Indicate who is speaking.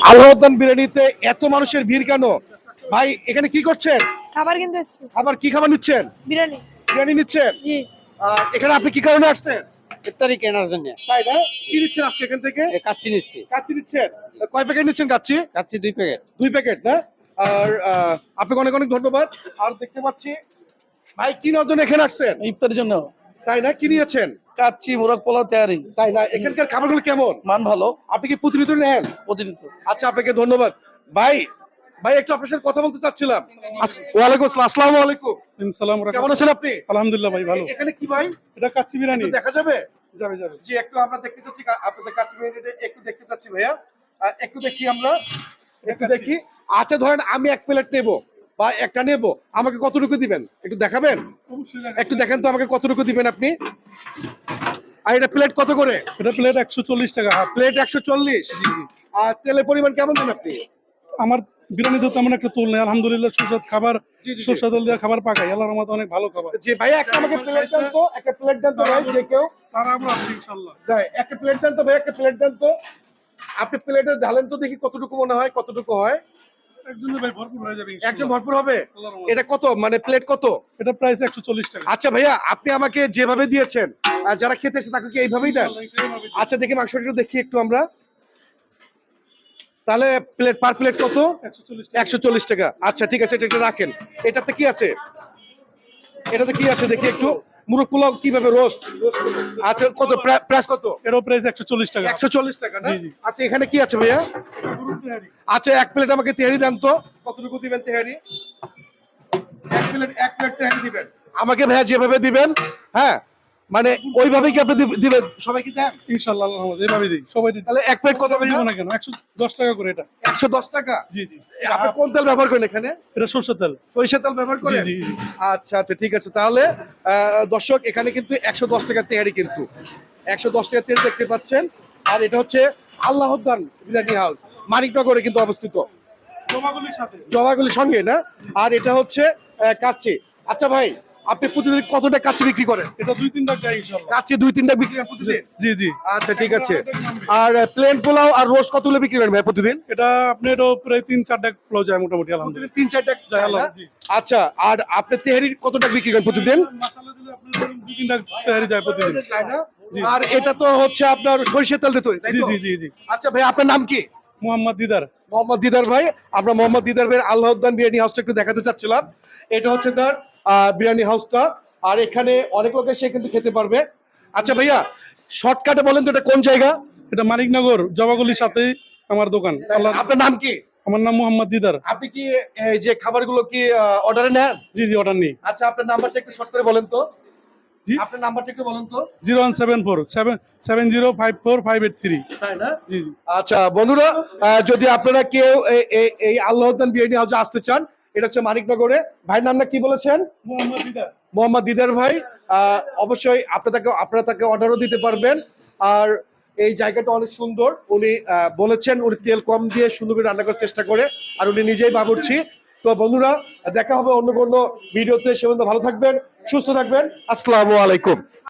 Speaker 1: আল্লাহদ্দান বিরিয়ানিতে এত মানুষের ভিড় কেন ভাই? এখানে কি করছেন?
Speaker 2: খাবার কিনতে এসেছি।
Speaker 1: খাবার কি খাবার নিচ্ছেন?
Speaker 2: বিরিয়ানি।
Speaker 1: বিরিয়ানি নিচ্ছেন?
Speaker 2: জি।
Speaker 1: এখানে আপনি কি কারণে আসছেন?
Speaker 3: ইফতারি কেনার জন্য
Speaker 1: তাই না? কি নিচ্ছেন আজকে এখান থেকে?
Speaker 3: কাচ্চি নিচ্ছি।
Speaker 1: কাচ্চি নিচ্ছেন? কয় প্যাকেট নিচ্ছেন কাচ্চি?
Speaker 3: কাচ্চি 2 প্যাকেট।
Speaker 1: 2 প্যাকেট না? আর আপনাকে অনেক অনেক ধন্যবাদ। আর দেখতে পাচ্ছি ভাই কি নেওয়ার জন্য এখানে আসছেন?
Speaker 4: ইফতারের জন্য
Speaker 1: তাই না? কি নিয়েছেন?
Speaker 4: কাচ্চি মোরগ পোলাও তৈরি।
Speaker 1: তাই না? এখানকার খাবারগুলো কেমন?
Speaker 4: মান ভালো,
Speaker 1: আপনি কি প্রতিনিয়ত নেন?
Speaker 4: প্রতিনিয়ত।
Speaker 1: আচ্ছা, আপনাকে ধন্যবাদ। ভাই ভাই একটু আপনার সাথে কথা বলতে চাচ্ছিলাম। ওয়ালাইকুম আসসালাম। আসসালামু আলাইকুম।
Speaker 5: সালাম
Speaker 1: কেমন আছেন আপনি?
Speaker 5: আলহামদুলিল্লাহ ভাই ভালো।
Speaker 1: এখানে কি ভাই?
Speaker 5: এটা কাচ্চি বিরিয়ানি।
Speaker 1: একটু দেখা যাবে?
Speaker 5: যাবে যাবে।
Speaker 1: জি, একটু আমরা দেখতে চাচ্ছি আপনাদের কাচ্চি বিরিয়ানিটা একটু দেখতে চাচ্ছি ভাইয়া। একটু দেখি আমরা। একটু দেখি। আচ্ছা ধরেন আমি এক প্লেট নেব বা একটা নেব, আমাকে কতটুকু দিবেন? একটু দেখাবেন? একটু দেখেন তো আমাকে কতটুকু দিবেন আপনি? আর এটা প্লেট কত করে?
Speaker 5: এটা প্লেট 140 টাকা হাফ।
Speaker 1: প্লেট 140।
Speaker 5: জি জি।
Speaker 1: আর তেলের পরিমাণ কেমন দেন আপনি?
Speaker 5: আমার বিরিয়ানি তো তেমন একটা তুল নেই আলহামদুলিল্লাহ। সুস্বাদ খাবার,
Speaker 1: জি, জি, জি।
Speaker 5: সরষে তেল দিয়ে খাবার পাকাই। আল্লাহর রহমতে অনেক ভালো খাবার।
Speaker 1: জি ভাইয়া, একটা আমাকে প্লেট দেন তো, একটা প্লেট দেন তো ভাই, যে কেউ।
Speaker 5: তারা আমরা আছি ইনশাআল্লাহ।
Speaker 1: ভাই একটা প্লেট দেন তো ভাই, একটা প্লেট দেন তো। আপনি প্লেটে ঢালেন তো দেখি কতটুকু মনে হয়, কতটুকু হয়।
Speaker 5: একজনের ভাই ভরপুর হয়ে যাবে ইনশাআল্লাহ।
Speaker 1: একজন ভরপুর হবে?
Speaker 5: আল্লাহর রহমতে।
Speaker 1: এটা কত মানে প্লেট কত?
Speaker 5: এটা প্রাইস 140 টাকা।
Speaker 1: আচ্ছা ভাইয়া, আপনি আমাকে যেভাবে দিয়েছেন আর যারা খেতে এসে তাকে কি এইভাবেই দেন? আচ্ছা দেখি মাংসটা একটু দেখি একটু আমরা। তাহলে প্লেট পার প্লেট কত? 140 টাকা। আচ্ছা ঠিক আছে, এটা একটু রাখেন। এটাতে কি আছে? এটাতে কি আছে দেখি একটু। মুরগ পোলাও কিভাবে রোস্ট? আচ্ছা কত প্রাইস কত?
Speaker 5: এরও প্রাইস 140 টাকা।
Speaker 1: 140 টাকা না?
Speaker 5: জি, জি।
Speaker 1: আচ্ছা এখানে কি আছে ভাইয়া? আচ্ছা এক প্লেট আমাকে তেহারি দেন তো। কতটুকু দিবেন তেহারি? এক প্লেট তেহারি দিবেন আমাকে ভাইয়া, যেভাবে দিবেন। হ্যাঁ, মানে ওইভাবেই কি আপনি দিবেন? সবাই কি দেন?
Speaker 5: ইনশাআল্লাহ আল্লাহর রহমতে এভাবেই দেই। সবাই দিই।
Speaker 1: তাহলে এক প্লেট কত ভাইয়া?
Speaker 5: দিব না কেন? 110 টাকা করে এটা।
Speaker 1: 110 টাকা।
Speaker 5: জি জি।
Speaker 1: আপনি কোন তেল ব্যবহার করেন এখানে?
Speaker 5: এটা সরষে তেল।
Speaker 1: সরিষার তেল ব্যবহার করেন?
Speaker 5: জি, জি, জি।
Speaker 1: আচ্ছা আচ্ছা ঠিক আছে। তাহলে দর্শক এখানে কিন্তু 110 টাকা তেহারি, কিন্তু 110 টাকা তেল দেখতে পাচ্ছেন। আর এটা হচ্ছে আল্লাহদ্দান বিরিয়ানি হাউস, মানিকনগরে কিন্তু অবস্থিত,
Speaker 5: জমাগুলির সাথে।
Speaker 1: জমাগুলির সঙ্গে না? আর এটা হচ্ছে কাচ্চি। আচ্ছা ভাই, আপনি প্রতিদিন কতটা কাচ্চি বিক্রি করেন?
Speaker 5: এটা 2-3 টাকা যায় ইনশাআল্লাহ।
Speaker 1: কাচ্চি 2-3টা বিক্রি করেন প্রতিদিন?
Speaker 5: জি জি।
Speaker 1: আচ্ছা ঠিক আছে। আর প্লেন পোলাও আর রোস্ট কতগুলো বিক্রি করেন ভাই প্রতিদিন?
Speaker 5: এটা আপনি এটাও প্রায় 3-4 টাকা পোলাও যায় মোটামুটি আলহামদুলিল্লাহ।
Speaker 1: প্রতিদিন 3-4টা
Speaker 5: যায়
Speaker 1: যায় না?
Speaker 5: জি।
Speaker 1: আচ্ছা, আর আপনি তেহারি কতটা বিক্রি করেন প্রতিদিন?
Speaker 5: মশলা দিলে আপনি 2-3 টাকা তেহারি যায় প্রতিদিন।
Speaker 1: তাই না?
Speaker 5: জি।
Speaker 1: আর এটা তো হচ্ছে আপনার সরিষার তেল দিয়ে তৈরি, তাই
Speaker 5: জি
Speaker 1: তো?
Speaker 5: জি জি জি।
Speaker 1: আচ্ছা ভাই, আপনার নাম কি?
Speaker 5: মোহাম্মদ দিদার।
Speaker 1: মোহাম্মদ দিদার ভাই। আমরা মোহাম্মদ দিদার ভাই আল্লাহদ্দান বিরিয়ানি হাউসটা একটু দেখাতে চাচ্ছিলাম। এটা হচ্ছে তার বিরিয়ানি হাউসটা। আর এখানে অনেক লোক এসে কিন্তু খেতে পারবে। আচ্ছা ভাইয়া, শর্টকাটে বলেন তো এটা কোন জায়গা?
Speaker 5: এটা মানিকনগর জবাগুলির সাথেই আমার দোকান। আল্লাহ।
Speaker 1: আপনার নাম কি?
Speaker 5: আমার নাম মোহাম্মদ দিদার।
Speaker 1: আপনি কি এই যে খাবারগুলো কি অর্ডারে নেন?
Speaker 5: জি জি, অর্ডার নেই।
Speaker 1: আচ্ছা, আপনার নাম্বারটা একটু শর্ট করে বলেন তো।
Speaker 5: জি।
Speaker 1: আপনার নাম্বারটা একটু বলেন তো।
Speaker 5: 01747705883।
Speaker 1: তাই না?
Speaker 5: জি জি।
Speaker 1: আচ্ছা বন্ধুরা, যদি আপনারা কেউ এই আল্লাহদ্দান বিরিয়ানি হাউসে আসতে চান, এটা হচ্ছে মানিকনগরে। ভাইয়ের নামটা কি বলেছেন?
Speaker 5: মোহাম্মদ দিদার।
Speaker 1: মোহাম্মদ দিদার ভাই। অবশ্যই আপনারা তাকে অর্ডারও দিতে পারবেন। আর এই জায়গাটা অনেক সুন্দর। উনি বলেছেন উনি তেল কম দিয়ে সুন্দর করে রান্না করার চেষ্টা করে, আর উনি নিজেই বাবুর্চি। তো বন্ধুরা, দেখা হবে অন্য কোনো ভিডিওতে। সে পর্যন্ত ভালো থাকবেন, সুস্থ থাকবেন। আসসালামু আলাইকুম।